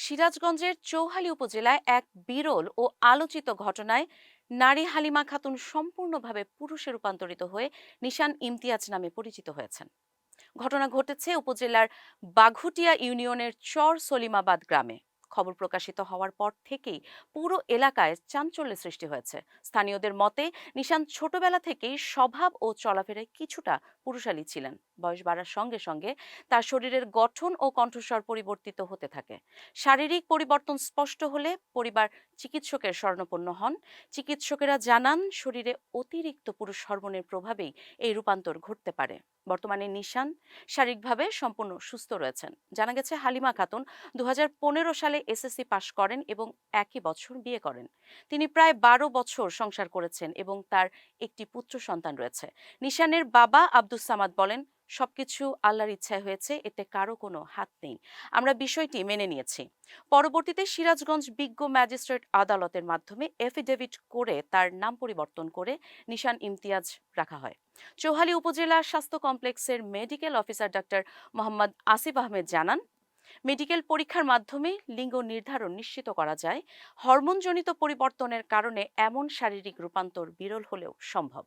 সিরাজগঞ্জের চৌহালি উপজেলায় এক বিরল ও আলোচিত ঘটনায় নারী হালিমা খাতুন সম্পূর্ণভাবে পুরুষে রূপান্তরিত হয়ে নিশান ইমতিয়াজ নামে পরিচিত হয়েছেন। ঘটনা ঘটেছে উপজেলার বাঘুটিয়া ইউনিয়নের চর সলিমাবাদ গ্রামে। খবর প্রকাশিত হওয়ার পর থেকেই পুরো এলাকায় চাঞ্চল্যের সৃষ্টি হয়েছে। স্থানীয়দের মতে নিশান ছোটবেলা থেকেই স্বভাব ও চলাফেরায় কিছুটা পুরুষালী ছিলেন। বয়স বাড়ার সঙ্গে সঙ্গে তার শরীরের গঠন ও কণ্ঠস্বর পরিবর্তিত হতে থাকে। শারীরিক পরিবর্তন স্পষ্ট হলে পরিবার চিকিৎসকের শরণাপন্ন হন। চিকিৎসকেরা জানান, শরীরে অতিরিক্ত পুরুষ হরমোনের প্রভাবেই এই রূপান্তর ঘটতে পারে। বর্তমানে নিশান শারীরিকভাবে সম্পূর্ণ সুস্থ রয়েছেন। জানা গেছে, হালিমা খাতুন 2015 সালে এসএসসি পাশ করেন এবং একই বছর বিয়ে করেন। তিনি প্রায় 12 বছর সংসার করেছেন এবং তার একটি পুত্র সন্তান রয়েছে। নিশানের বাবা আব্দুস সামাদ বলেন, সবকিছু আল্লাহর ইচ্ছায় হয়েছে, এতে কারো কোনো হাত নেই। আমরা বিষয়টি মেনে নিয়েছি। পরবর্তীতে সিরাজগঞ্জ বিজ্ঞ ম্যাজিস্ট্রেট আদালতের মাধ্যমে এফিডেভিট করে তার নাম পরিবর্তন করে নিশান ইমতিয়াজ রাখা হয়। চৌহালি উপজেলা স্বাস্থ্য কমপ্লেক্সের medical officer doctor Mohammad Asif Ahmed জানান, মেডিকেল পরীক্ষার মাধ্যমে লিঙ্গ নির্ধারণ নিশ্চিত করা যায়। হরমোনজনিত পরিবর্তনের কারণে এমন শারীরিক রূপান্তর বিরল হলেও সম্ভব।